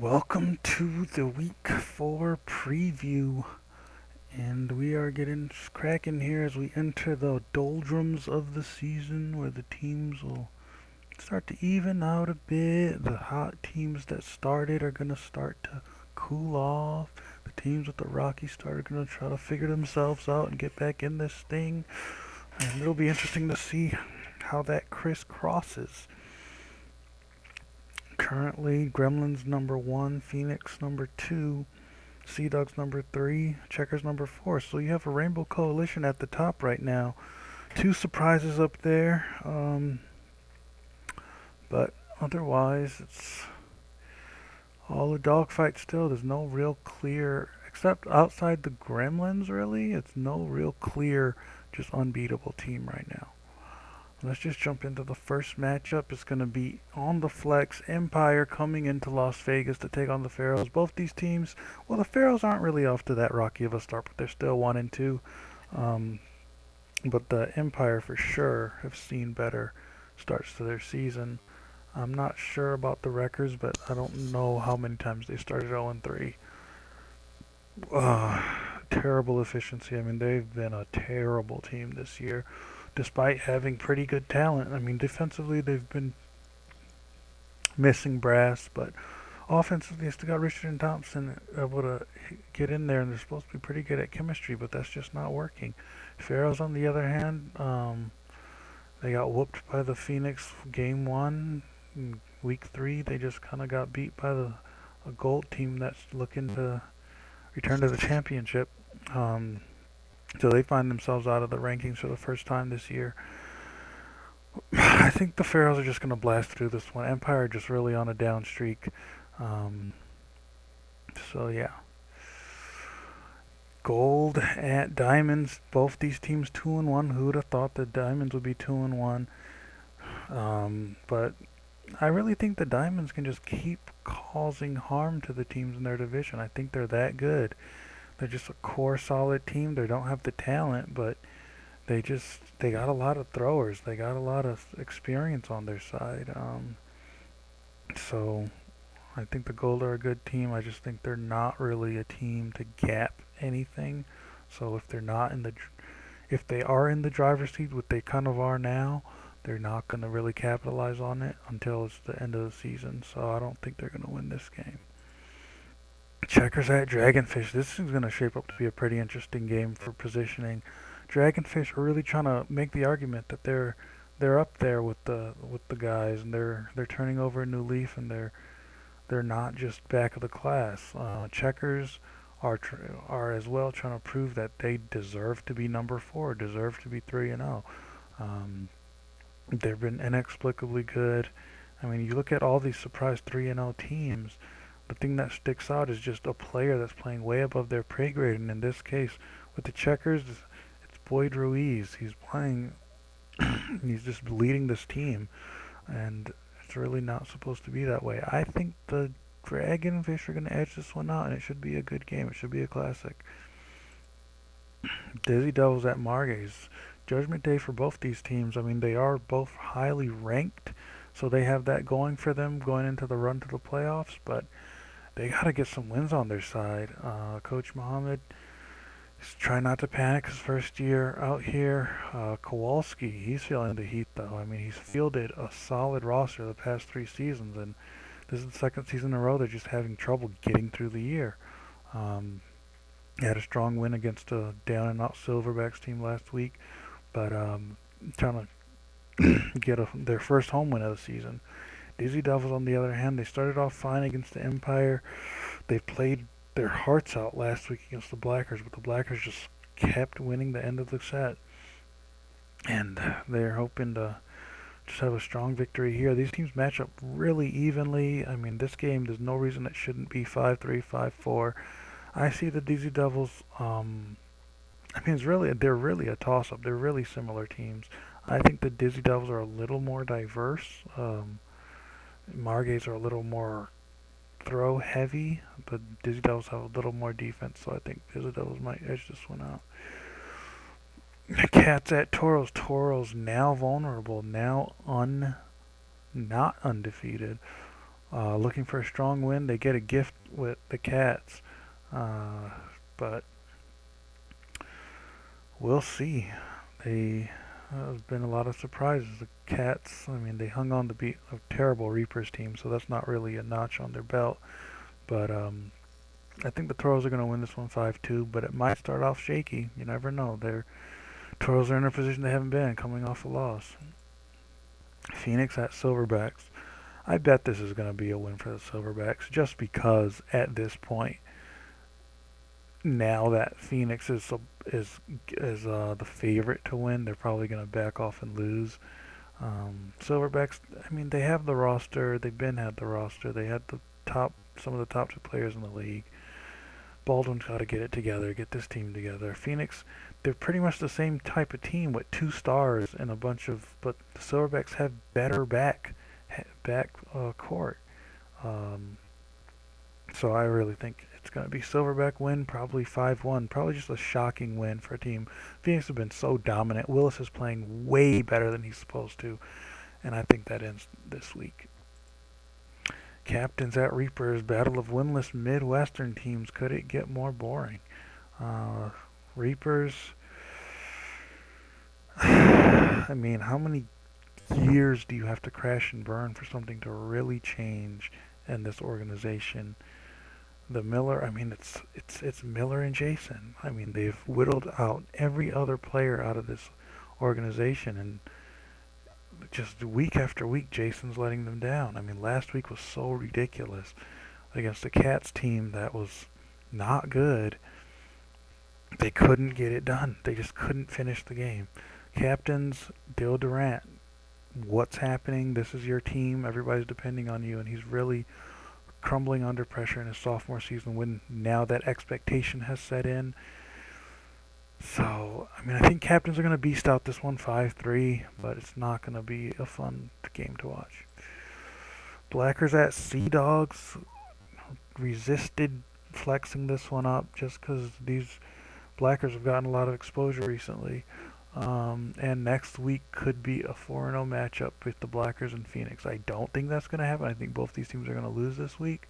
Welcome to the week 4 preview, and we are getting cracking here as we enter the doldrums of the season where the teams will start to even out a bit. The hot teams that started are going to start to cool off. The teams with the rocky start are going to try to figure themselves out and get back in this thing, and it'll be interesting to see how that crisscrosses. Currently, Gremlins number 1, Phoenix number 2, Sea Dogs number 3, Checkers number 4. So you have a rainbow coalition at the top right now. Two surprises up there, but otherwise it's all a dogfight still. There's no real clear, except outside the Gremlins really, it's no real clear, just unbeatable team right now. Let's just jump into the first matchup. It's going to be on the flex, Empire coming into Las Vegas to take on the Pharaohs. Both these teams, well, the Pharaohs aren't really off to that rocky of a start, but they're still 1 and 2. But the Empire for sure have seen better starts to their season. I'm not sure about the records, but I don't know how many times they started 0 and 3. Terrible efficiency. I mean, they've been a terrible team this year, despite having pretty good talent. I mean, defensively they've been missing brass, but offensively they still got Richard and Thompson able to get in there, and they're supposed to be pretty good at chemistry, but that's just not working. Pharaohs, on the other hand, they got whooped by the Phoenix game 1. In week 3, they just kind of got beat by a gold team that's looking to return to the championship. So they find themselves out of the rankings for the first time this year. I think the Pharaohs are just going to blast through this one. Empire just really on a down streak. So yeah. Gold at Diamonds. Both these teams 2 and 1. Who would have thought the Diamonds would be 2 and 1? But I really think the Diamonds can just keep causing harm to the teams in their division. I think they're that good. They're just a core solid team. They don't have the talent, but they got a lot of throwers. They got a lot of experience on their side. So I think the Gold are a good team. I just think they're not really a team to gap anything. So if they are in the driver's seat, what they kind of are now, they're not going to really capitalize on it until it's the end of the season. So I don't think they're going to win this game. Checkers at Dragonfish. This is going to shape up to be a pretty interesting game for positioning. Dragonfish are really trying to make the argument that they're up there with the guys, and they're turning over a new leaf, and they're not just back of the class. Checkers are as well trying to prove that they deserve to be number 4, deserve to be 3 and 0. They've been inexplicably good. I mean, you look at all these surprise 3 and 0 teams. The thing that sticks out is just a player that's playing way above their pay grade, and in this case, with the Checkers, it's Boyd Ruiz. He's playing, he's just leading this team, and it's really not supposed to be that way. I think the Dragonfish are going to edge this one out, and it should be a good game. It should be a classic. Dizzy Devils at Margay's. Judgment Day for both these teams. I mean, they are both highly ranked, so they have that going for them going into the run to the playoffs, but they got to get some wins on their side. Coach Muhammad is trying not to panic his first year out here. Kowalski, he's feeling the heat, though. I mean, he's fielded a solid roster the past 3 seasons, and this is the second season in a row they're just having trouble getting through the year. They had a strong win against a down-and-out Silverbacks team last week, but trying to get their first home win of the season. Dizzy Devils, on the other hand, they started off fine against the Empire. They played their hearts out last week against the Blackers, but the Blackers just kept winning the end of the set. And they're hoping to just have a strong victory here. These teams match up really evenly. I mean, this game, there's no reason it shouldn't be 5-3, 5-4. I see the Dizzy Devils, I mean, they're really a toss-up. They're really similar teams. I think the Dizzy Devils are a little more diverse. Margays are a little more throw heavy. The Dizzy Devils have a little more defense, so I think Dizzy Devils might edge this one out. Cats at Toros. Toros now vulnerable, now not undefeated. looking for a strong win. They get a gift with the Cats, but we'll see. There's been a lot of surprises. The Cats, I mean, they hung on to beat a terrible Reapers team, so that's not really a notch on their belt. But I think the Toros are going to win this one 5-2, but it might start off shaky. You never know. Toros are in a position they haven't been, coming off a loss. Phoenix at Silverbacks. I bet this is going to be a win for the Silverbacks, just because at this point, now that Phoenix is the favorite to win, they're probably going to back off and lose. Silverbacks, I mean, they have the roster. They've had the roster. They had some of the top two players in the league. Baldwin's got to get it together, get this team together. Phoenix, they're pretty much the same type of team with 2 stars and but the Silverbacks have better back court. So I really think it's going to be Silverback win, probably 5-1. Probably just a shocking win for a team. Phoenix have been so dominant. Willis is playing way better than he's supposed to, and I think that ends this week. Captains at Reapers, battle of winless Midwestern teams. Could it get more boring? Reapers, I mean, how many years do you have to crash and burn for something to really change in this organization? The Miller, I mean, it's Miller and Jason. I mean, they've whittled out every other player out of this organization, and just week after week, Jason's letting them down. I mean, last week was so ridiculous against the Cats team that was not good. They couldn't get it done. They just couldn't finish the game. Captains, Dil Durant, what's happening? This is your team. Everybody's depending on you, and he's really crumbling under pressure in his sophomore season when now that expectation has set in. So, I mean, I think Captains are going to beast out this one 5-3, but it's not going to be a fun game to watch. Blackers at Sea Dogs resisted flexing this one up just because these Blackers have gotten a lot of exposure recently. And next week could be a 4-0 matchup with the Blackers and Phoenix. I don't think that's going to happen. I think both these teams are going to lose this week.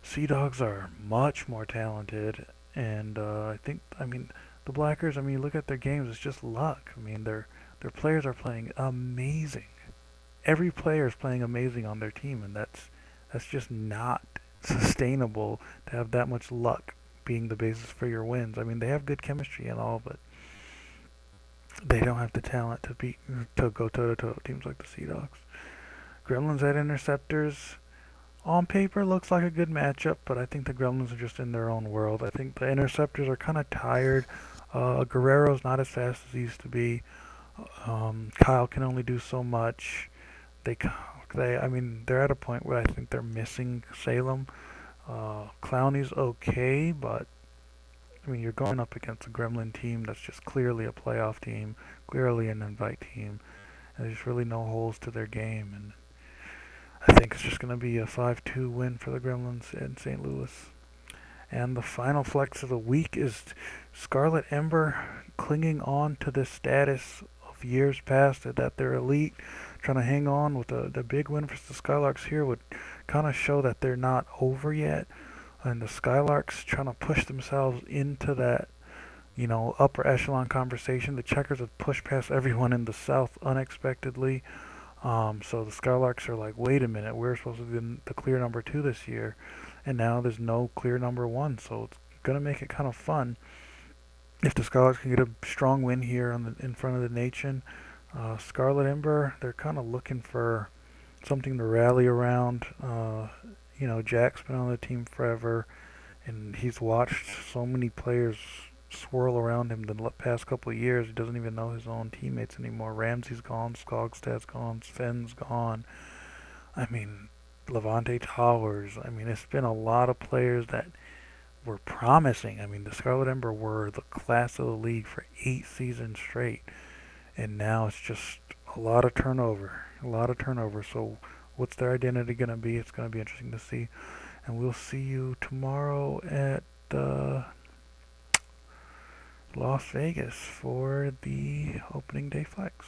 Sea Dogs are much more talented, and I mean, the Blackers, I mean, look at their games, it's just luck. I mean, their players are playing amazing. Every player is playing amazing on their team, and that's just not sustainable to have that much luck being the basis for your wins. I mean, they have good chemistry and all, but they don't have the talent to go toe-to-toe with teams like the Sea Dogs. Gremlins at Interceptors. On paper, looks like a good matchup, but I think the Gremlins are just in their own world. I think the Interceptors are kind of tired. Guerrero's not as fast as he used to be. Kyle can only do so much. I mean, they're at a point where I think they're missing Salem. Clowney's okay, but I mean, you're going up against a Gremlin team that's just clearly a playoff team, clearly an invite team, and there's really no holes to their game. And I think it's just going to be a 5-2 win for the Gremlins in St. Louis. And the final flex of the week is Scarlet Ember clinging on to the status of years past that they're elite, trying to hang on with the big win for the Skylarks here would kind of show that they're not over yet. And the Skylarks trying to push themselves into that, upper echelon conversation. The Checkers have pushed past everyone in the South unexpectedly. So the Skylarks are like, wait a minute, we're supposed to be the clear number 2 this year, and now there's no clear number 1. So it's gonna make it kind of fun if the Skylarks can get a strong win here in front of the nation. Scarlet Ember, they're kind of looking for something to rally around. Jack's been on the team forever, and he's watched so many players swirl around him the past couple of years. He doesn't even know his own teammates anymore. Ramsey's gone, Skogstad's gone, Sven's gone. I mean, Levante Towers. I mean, it's been a lot of players that were promising. I mean, the Scarlet Ember were the class of the league for 8 seasons straight, and now it's just a lot of turnover. So what's their identity going to be? It's going to be interesting to see. And we'll see you tomorrow at Las Vegas for the opening day flex.